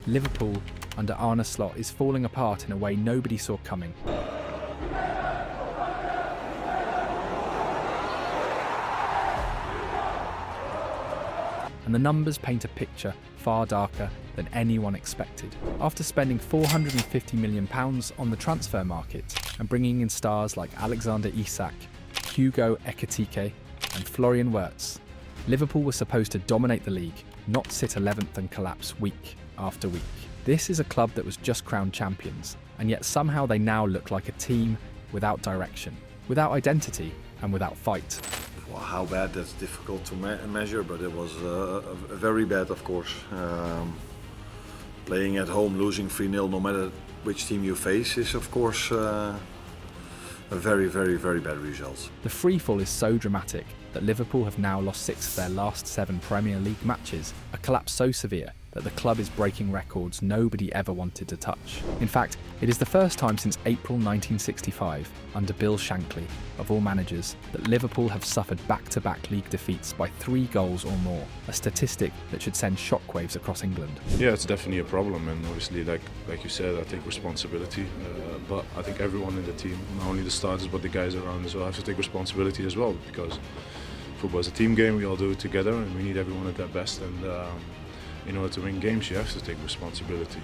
Liverpool, under Arne Slot, is falling apart in a way nobody saw coming. And the numbers paint a picture far darker than anyone expected. After spending £450 million on the transfer market and bringing in stars like Alexander Isak, Hugo Ekitike and Florian Wirtz, Liverpool was supposed to dominate the league, not sit 11th and collapse week after week. This is a club that was just crowned champions, and yet somehow they now look like a team without direction, without identity and without fight. Well, how bad, that's difficult to measure, but it was very bad, of course. Playing at home, losing 3-0, no matter which team you face, is of course a very, very, very bad result. The freefall is so dramatic that Liverpool have now lost 6 of their last 7 Premier League matches, a collapse so severe that the club is breaking records nobody ever wanted to touch. In fact, it is the first time since April 1965, under Bill Shankly, of all managers, that Liverpool have suffered back-to-back league defeats by 3 goals or more, a statistic that should send shockwaves across England. Yeah, it's definitely a problem, and obviously, like you said, I take responsibility, but I think everyone in the team, not only the starters but the guys around as well, have to take responsibility as well, because football is a team game, we all do it together, and we need everyone at their best, and in order to win games, you have to take responsibility.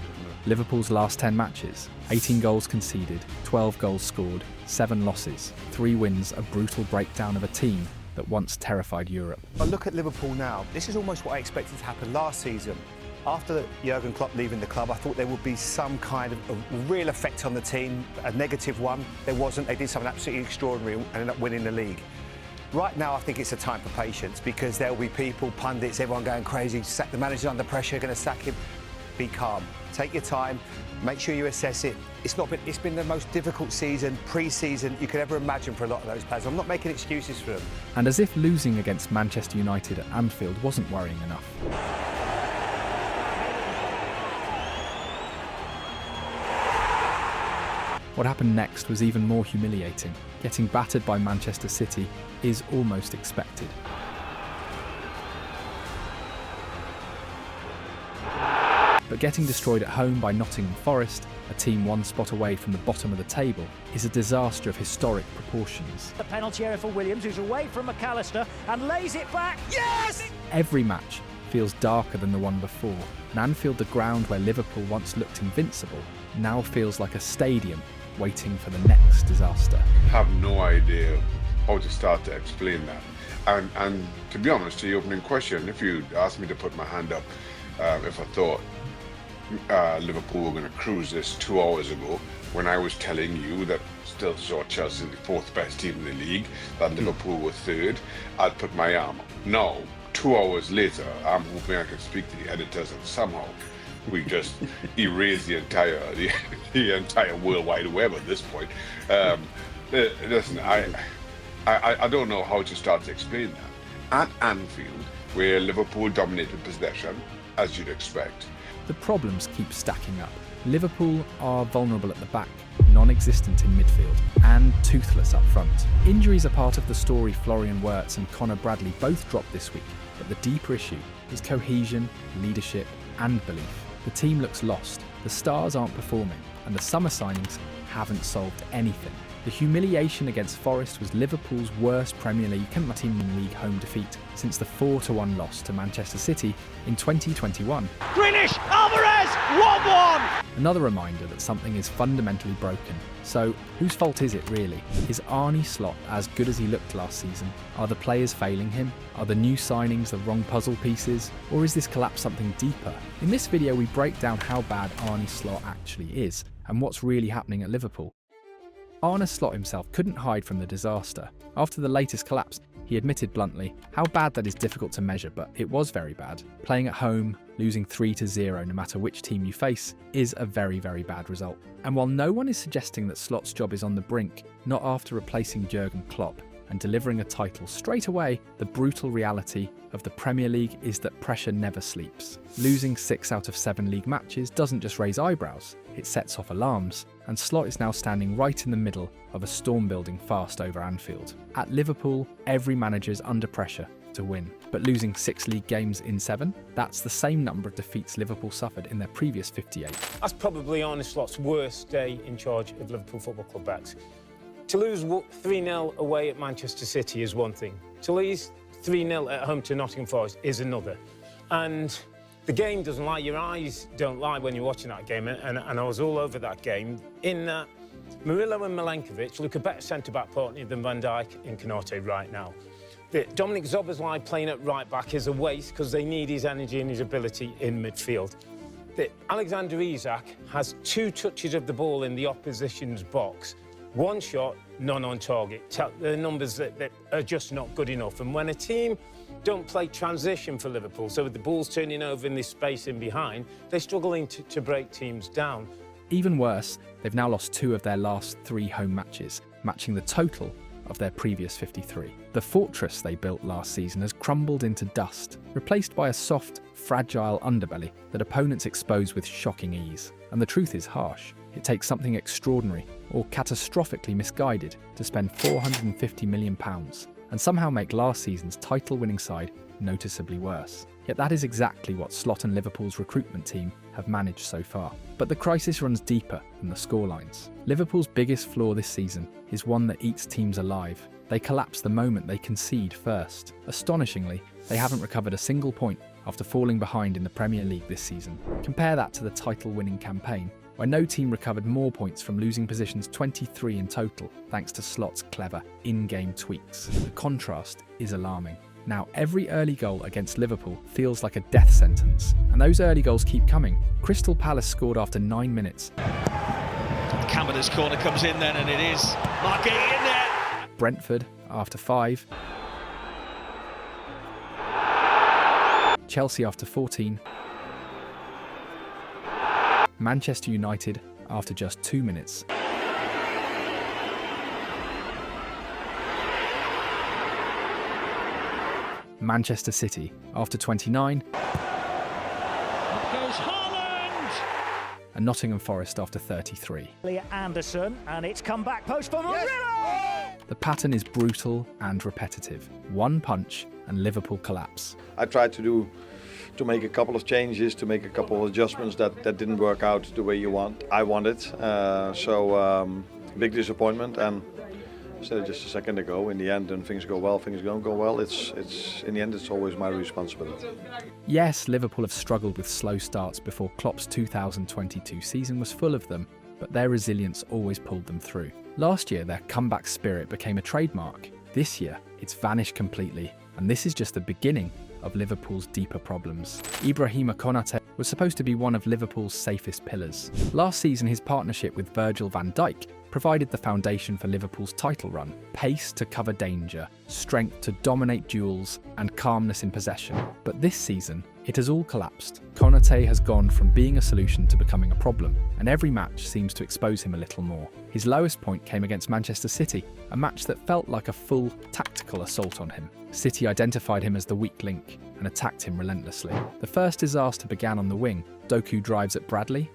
Liverpool's last 10 matches, 18 goals conceded, 12 goals scored, 7 losses, 3 wins, a brutal breakdown of a team that once terrified Europe. I look at Liverpool now, this is almost what I expected to happen last season. After Jurgen Klopp leaving the club, I thought there would be some kind of a real effect on the team, a negative one. There wasn't. They did something absolutely extraordinary and ended up winning the league. Right now, I think it's a time for patience, because there will be people, pundits, everyone going crazy, sack the manager under pressure, going to sack him. Be calm, take your time, make sure you assess it. It's been the most difficult season, pre-season, you could ever imagine for a lot of those players. I'm not making excuses for them. And as if losing against Manchester United at Anfield wasn't worrying enough. What happened next was even more humiliating. Getting battered by Manchester City is almost expected. But getting destroyed at home by Nottingham Forest, a team 1 spot away from the bottom of the table, is a disaster of historic proportions. The penalty area for Williams, who's away from McAllister and lays it back. Yes! Every match feels darker than the one before, and Anfield, the ground where Liverpool once looked invincible, now feels like a stadium waiting for the next disaster. I have no idea how to start to explain that. And to be honest, to your opening question, if you asked me to put my hand up, if I thought Liverpool were going to cruise this 2 hours ago, when I was telling you that still saw Chelsea the 4th best team in the league, that Liverpool were 3rd, I'd put my arm up. Now, 2 hours later, I'm hoping I can speak to the editors and somehow we just erase the entire World Wide Web at this point. Listen, I don't know how to start to explain that. At Anfield, where Liverpool dominated possession, as you'd expect. The problems keep stacking up. Liverpool are vulnerable at the back, non-existent in midfield, and toothless up front. Injuries are part of the story. Florian Wirtz and Conor Bradley both dropped this week, but the deeper issue is cohesion, leadership, and belief. The team looks lost, the stars aren't performing, and the summer signings haven't solved anything. The humiliation against Forest was Liverpool's worst Premier League home defeat since the 4-1 loss to Manchester City in 2021. Greenish, Alvarez, 1-1! Another reminder that something is fundamentally broken. So, whose fault is it really? Is Arne Slot as good as he looked last season? Are the players failing him? Are the new signings the wrong puzzle pieces? Or is this collapse something deeper? In this video, we break down how bad Arne Slot actually is and what's really happening at Liverpool. Arne Slot himself couldn't hide from the disaster. After the latest collapse, he admitted bluntly, how bad that is difficult to measure, but it was very bad. Playing at home, losing 3-0 no matter which team you face, is a very, very bad result. And while no one is suggesting that Slot's job is on the brink, not after replacing Jurgen Klopp and delivering a title straight away, the brutal reality of the Premier League is that pressure never sleeps. Losing 6 out of 7 league matches doesn't just raise eyebrows, it sets off alarms, and Slot is now standing right in the middle of a storm building fast over Anfield. At Liverpool, every manager is under pressure to win. But losing 6 league games in 7? That's the same number of defeats Liverpool suffered in their previous 58. That's probably Arne Slot's worst day in charge of Liverpool Football Club backs. To lose 3-0 away at Manchester City is one thing. To lose 3-0 at home to Nottingham Forest is another. And the game doesn't lie, your eyes don't lie when you're watching that game, and I was all over that game. In that, Murillo and Milenkovic look a better centre-back partner than Van Dijk and Konate right now. Dominic Szoboszlai playing at right-back is a waste because they need his energy and his ability in midfield. Alexander Isak has 2 touches of the ball in the opposition's box. 1 shot, none on target. The numbers that are just not good enough. And when a team don't play transition for Liverpool, so with the ball's turning over in this space in behind, they're struggling to break teams down. Even worse, they've now lost 2 of their last 3 home matches, matching the total of their previous 53. The fortress they built last season has crumbled into dust, replaced by a soft, fragile underbelly that opponents expose with shocking ease. And the truth is harsh. It takes something extraordinary or catastrophically misguided to spend £450 million and somehow make last season's title-winning side noticeably worse. Yet that is exactly what Slot and Liverpool's recruitment team have managed so far. But the crisis runs deeper than the scorelines. Liverpool's biggest flaw this season is one that eats teams alive. They collapse the moment they concede first. Astonishingly, they haven't recovered a single point after falling behind in the Premier League this season. Compare that to the title-winning campaign, where no team recovered more points from losing positions 23 in total, thanks to Slot's clever in-game tweaks. The contrast is alarming. Now, every early goal against Liverpool feels like a death sentence, and those early goals keep coming. Crystal Palace scored after 9 minutes. Kamada's corner comes in then, and it is marquee in there. Brentford after 5. Chelsea after 14. Manchester United after just 2 minutes. Manchester City after 29. Up goes Haaland! And Nottingham Forest after 33. Anderson, and it's come back post for Murillo! The pattern is brutal and repetitive. One punch and Liverpool collapse. I tried to make a couple of changes, to make a couple of adjustments that didn't work out the way I wanted. Big disappointment. And I said it just a second ago. In the end, when things go well, things don't go well. It's in the end, it's always my responsibility. Yes, Liverpool have struggled with slow starts before Klopp's 2022 season was full of them, but their resilience always pulled them through. Last year, their comeback spirit became a trademark. This year, it's vanished completely, and this is just the beginning of Liverpool's deeper problems. Ibrahima Konate was supposed to be one of Liverpool's safest pillars. Last season, his partnership with Virgil van Dijk provided the foundation for Liverpool's title run. Pace to cover danger, strength to dominate duels, and calmness in possession. But this season, it has all collapsed. Konate has gone from being a solution to becoming a problem, and every match seems to expose him a little more. His lowest point came against Manchester City, a match that felt like a full tactical assault on him. City identified him as the weak link and attacked him relentlessly. The first disaster began on the wing. Doku drives at Bradley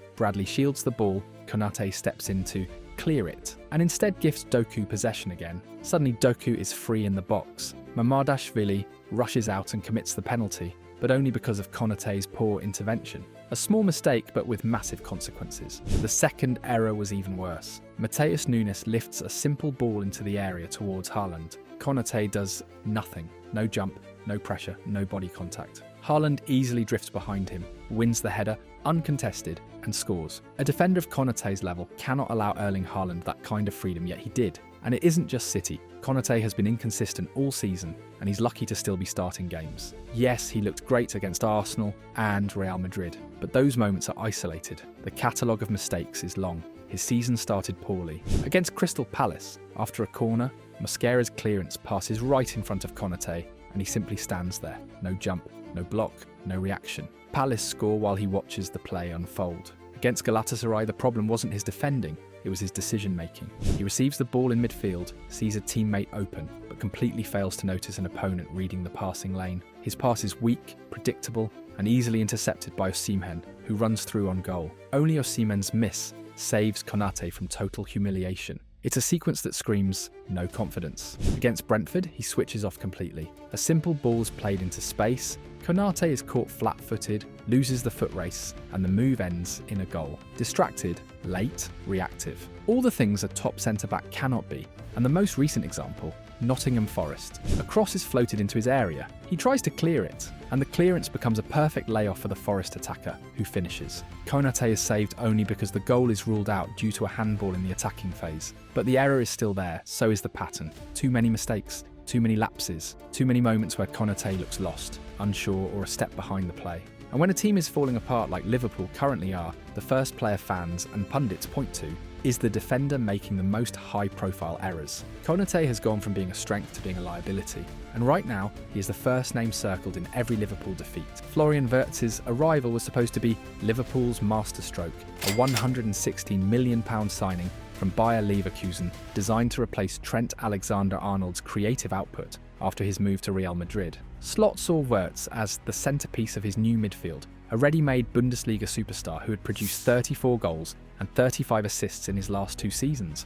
shields the ball, Konate steps in to clear it, and instead gifts Doku possession again. Suddenly Doku is free in the box. Mamardashvili rushes out and commits the penalty, but only because of Konate's poor intervention. A small mistake, but with massive consequences. The second error was even worse. Mateus Nunes lifts a simple ball into the area towards Haaland. Konate does nothing. No jump, no pressure, no body contact. Haaland easily drifts behind him, wins the header, uncontested, and scores. A defender of Konate's level cannot allow Erling Haaland that kind of freedom, yet he did. And it isn't just City. Konate has been inconsistent all season, and he's lucky to still be starting games. Yes, he looked great against Arsenal and Real Madrid, but those moments are isolated. The catalogue of mistakes is long. His season started poorly. Against Crystal Palace, after a corner, Mosquera's clearance passes right in front of Konate, and he simply stands there. No jump, no block, no reaction. Palace score while he watches the play unfold. Against Galatasaray, the problem wasn't his defending, it was his decision-making. He receives the ball in midfield, sees a teammate open, but completely fails to notice an opponent reading the passing lane. His pass is weak, predictable, and easily intercepted by Osimhen, who runs through on goal. Only Osimhen's miss saves Konate from total humiliation. It's a sequence that screams no confidence. Against Brentford, he switches off completely. A simple ball is played into space, Konate is caught flat-footed, loses the foot race, and the move ends in a goal. Distracted, late, reactive. All the things a top centre-back cannot be. And the most recent example, Nottingham Forest. A cross is floated into his area. He tries to clear it, and the clearance becomes a perfect layoff for the Forest attacker, who finishes. Konate is saved only because the goal is ruled out due to a handball in the attacking phase. But the error is still there, so is the pattern. Too many mistakes, too many lapses, too many moments where Konate looks lost, unsure, or a step behind the play. And when a team is falling apart like Liverpool currently are, the first player fans and pundits point to is the defender making the most high-profile errors. Konate has gone from being a strength to being a liability, and right now he is the first name circled in every Liverpool defeat. Florian Wirtz's arrival was supposed to be Liverpool's masterstroke, a £116 million signing from Bayer Leverkusen designed to replace Trent Alexander-Arnold's creative output after his move to Real Madrid. Slot saw Wirtz as the centrepiece of his new midfield, a ready-made Bundesliga superstar who had produced 34 goals and 35 assists in his last 2 seasons.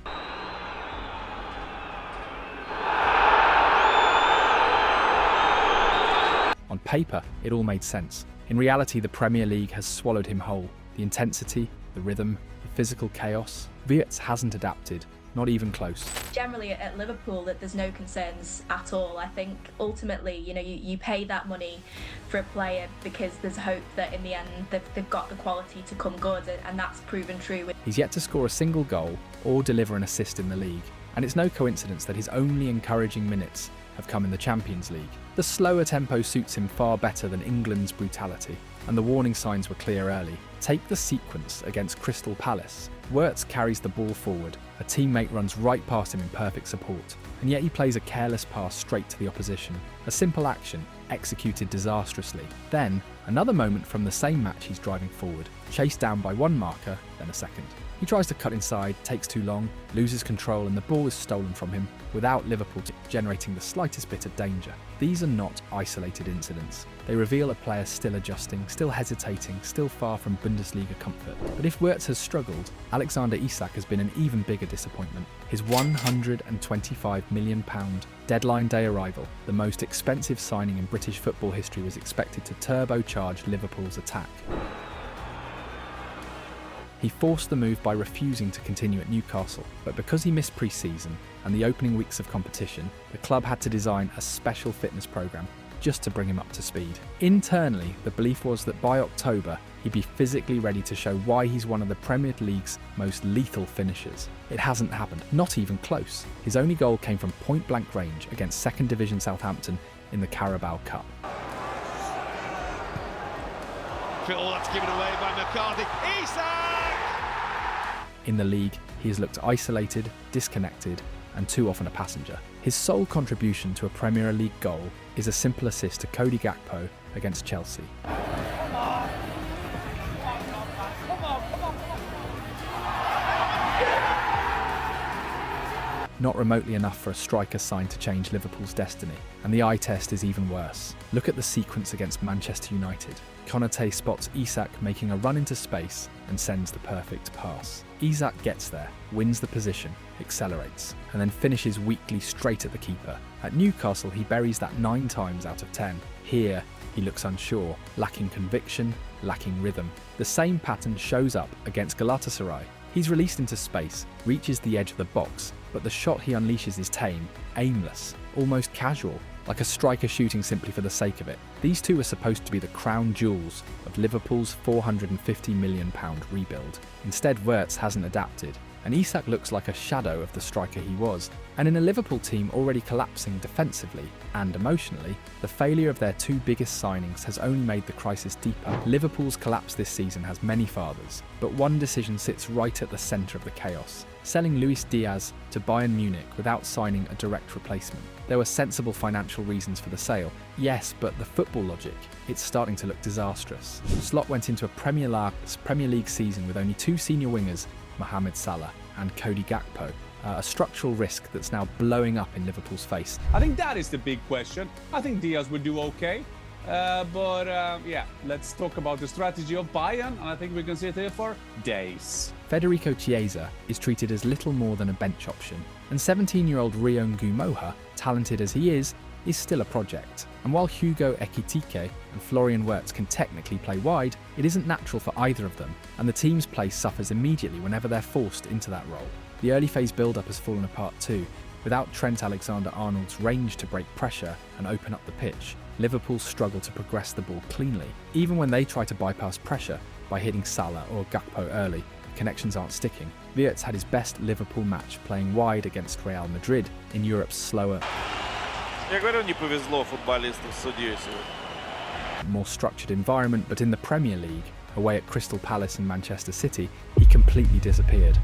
On paper, it all made sense. In reality, the Premier League has swallowed him whole. The intensity, the rhythm, the physical chaos. Wirtz hasn't adapted, not even close. Generally at Liverpool, that there's no concerns at all. I think ultimately, you pay that money for a player because there's hope that in the end they've got the quality to come good, and that's proven true. He's yet to score a single goal or deliver an assist in the league, and it's no coincidence that his only encouraging minutes have come in the Champions League. The slower tempo suits him far better than England's brutality, and the warning signs were clear early. Take the sequence against Crystal Palace. Wirtz carries the ball forward, a teammate runs right past him in perfect support, and yet he plays a careless pass straight to the opposition. A simple action, executed disastrously. Then, another moment from the same match he's driving forward, chased down by one marker, then a second. He tries to cut inside, takes too long, loses control, and the ball is stolen from him without Liverpool generating the slightest bit of danger. These are not isolated incidents. They reveal a player still adjusting, still hesitating, still far from Bundesliga comfort. But if Wirtz has struggled, Alexander Isak has been an even bigger disappointment. His £125 million deadline day arrival, the most expensive signing in British football history, was expected to turbocharge Liverpool's attack. He forced the move by refusing to continue at Newcastle, but because he missed pre-season and the opening weeks of competition, the club had to design a special fitness programme just to bring him up to speed. Internally, the belief was that by October, he'd be physically ready to show why he's one of the Premier League's most lethal finishers. It hasn't happened, not even close. His only goal came from point-blank range against 2nd Division Southampton in the Carabao Cup. Oh, that's given away by McCarthy. Isak! In the league, he has looked isolated, disconnected, and too often a passenger. His sole contribution to a Premier League goal is a simple assist to Cody Gakpo against Chelsea. Not remotely enough for a striker signed to change Liverpool's destiny, and the eye test is even worse. Look at the sequence against Manchester United. Konate spots Isak making a run into space and sends the perfect pass. Isak gets there, wins the position, accelerates, and then finishes weakly straight at the keeper. At Newcastle, he buries that 9 times out of 10. Here, he looks unsure, lacking conviction, lacking rhythm. The same pattern shows up against Galatasaray. He's released into space, reaches the edge of the box, but the shot he unleashes is tame, aimless, almost casual, like a striker shooting simply for the sake of it. These two are supposed to be the crown jewels of Liverpool's £450 million rebuild. Instead, Wirtz hasn't adapted, and Isak looks like a shadow of the striker he was. And in a Liverpool team already collapsing defensively and emotionally, the failure of their 2 biggest signings has only made the crisis deeper. Liverpool's collapse this season has many fathers, but one decision sits right at the centre of the chaos: selling Luis Diaz to Bayern Munich without signing a direct replacement. There were sensible financial reasons for the sale, yes, but the football logic, it's starting to look disastrous. Slot went into a Premier League season with only 2 senior wingers, Mohamed Salah and Cody Gakpo, a structural risk that's now blowing up in Liverpool's face. I think that is the big question. I think Diaz will do okay. Yeah, let's talk about the strategy of Bayern, and I think we can sit here for days. Federico Chiesa is treated as little more than a bench option, and 17-year-old Rion Gumoha, talented as he is still a project. And while Hugo Ekitike and Florian Wirtz can technically play wide, it isn't natural for either of them, and the team's play suffers immediately whenever they're forced into that role. The early phase build-up has fallen apart too. Without Trent Alexander-Arnold's range to break pressure and open up the pitch, Liverpool struggle to progress the ball cleanly. Even when they try to bypass pressure by hitting Salah or Gakpo early, connections aren't sticking. Wirtz had his best Liverpool match playing wide against Real Madrid in Europe's slower, more structured environment, but in the Premier League, away at Crystal Palace and Manchester City, he completely disappeared.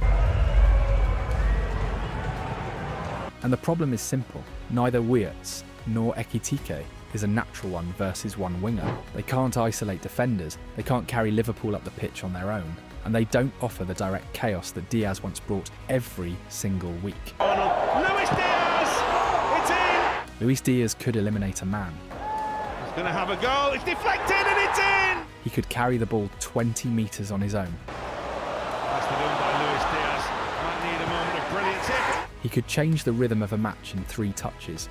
And the problem is simple. Neither Wirtz nor Ekitike is a natural one versus one winger. They can't isolate defenders, they can't carry Liverpool up the pitch on their own, and they don't offer the direct chaos that Diaz once brought every single week. Luis Diaz! It's in! Luis Diaz could eliminate a man. He's going to have a goal, it's deflected and it's in! He could carry the ball 20 metres on his own. That's the done by Luis Diaz. Might need a moment of brilliance here. He could change the rhythm of a match in 3 touches.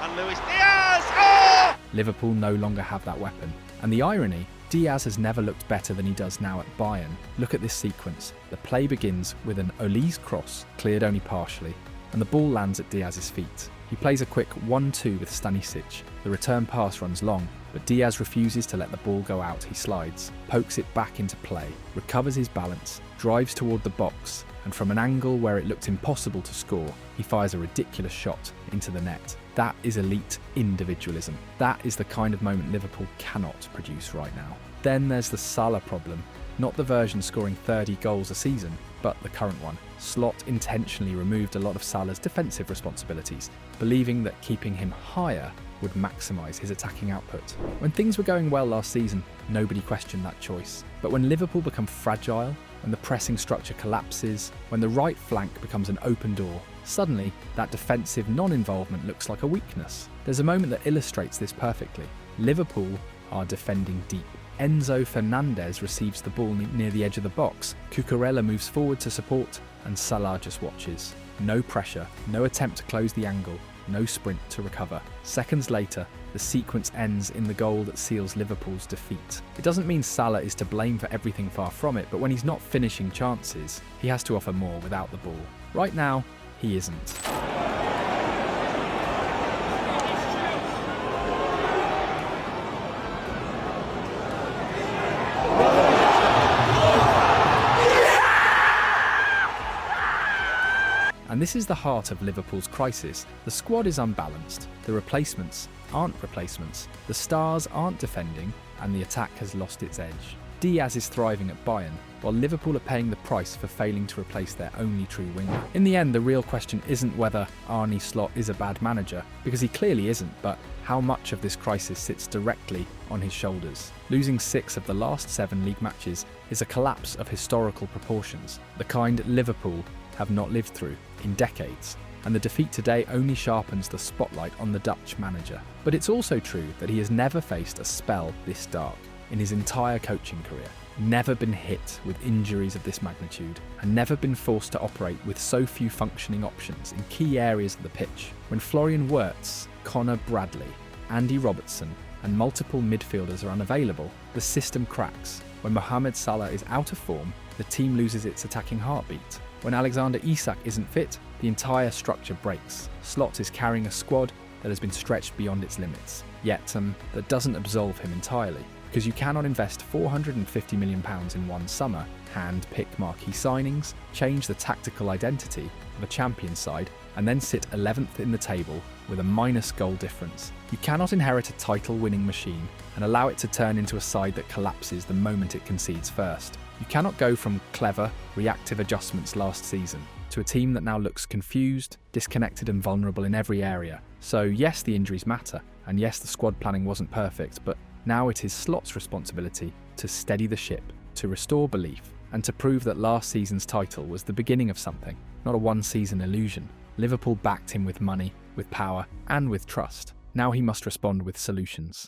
And Luis Diaz! Oh! Liverpool no longer have that weapon. And the irony, Diaz has never looked better than he does now at Bayern. Look at this sequence. The play begins with an Olise cross, cleared only partially, and the ball lands at Diaz's feet. He plays a quick 1-2 with Stanisic. The return pass runs long, but Diaz refuses to let the ball go out. He slides, pokes it back into play, recovers his balance, drives toward the box, and from an angle where it looked impossible to score, he fires a ridiculous shot into the net. That is elite individualism. That is the kind of moment Liverpool cannot produce right now. Then there's the Salah problem. Not the version scoring 30 goals a season, but the current one. Slot intentionally removed a lot of Salah's defensive responsibilities, believing that keeping him higher would maximise his attacking output. When things were going well last season, nobody questioned that choice. But when Liverpool become fragile, when the pressing structure collapses, when the right flank becomes an open door, suddenly that defensive non-involvement looks like a weakness. There's a moment that illustrates this perfectly. Liverpool are defending deep. Enzo Fernandez receives the ball near the edge of the box, Cucurella moves forward to support, and Salah just watches. No pressure, no attempt to close the angle, no sprint to recover. Seconds later, the sequence ends in the goal that seals Liverpool's defeat. It doesn't mean Salah is to blame for everything, far from it, but when he's not finishing chances, he has to offer more without the ball. Right now, he isn't. And this is the heart of Liverpool's crisis. The squad is unbalanced, the replacements aren't replacements, the stars aren't defending, and the attack has lost its edge. Diaz is thriving at Bayern, while Liverpool are paying the price for failing to replace their only true winger. In the end, the real question isn't whether Arne Slot is a bad manager, because he clearly isn't, but how much of this crisis sits directly on his shoulders. Losing 6 of the last 7 league matches is a collapse of historical proportions, the kind Liverpool have not lived through in decades, and the defeat today only sharpens the spotlight on the Dutch manager. But it's also true that he has never faced a spell this dark in his entire coaching career, never been hit with injuries of this magnitude, and never been forced to operate with so few functioning options in key areas of the pitch. When Florian Wirtz, Connor Bradley, Andy Robertson, and multiple midfielders are unavailable, the system cracks. When Mohamed Salah is out of form, the team loses its attacking heartbeat. When Alexander Isak isn't fit, the entire structure breaks. Slot is carrying a squad that has been stretched beyond its limits, yet that doesn't absolve him entirely, because you cannot invest £450 million in one summer, hand-pick marquee signings, change the tactical identity of a champion side, and then sit 11th in the table with a minus goal difference. You cannot inherit a title-winning machine and allow it to turn into a side that collapses the moment it concedes first. You cannot go from clever, reactive adjustments last season to a team that now looks confused, disconnected and vulnerable in every area. So yes, the injuries matter, and yes, the squad planning wasn't perfect, but now it is Slot's responsibility to steady the ship, to restore belief, and to prove that last season's title was the beginning of something, not a one-season illusion. Liverpool backed him with money, with power, and with trust. Now he must respond with solutions.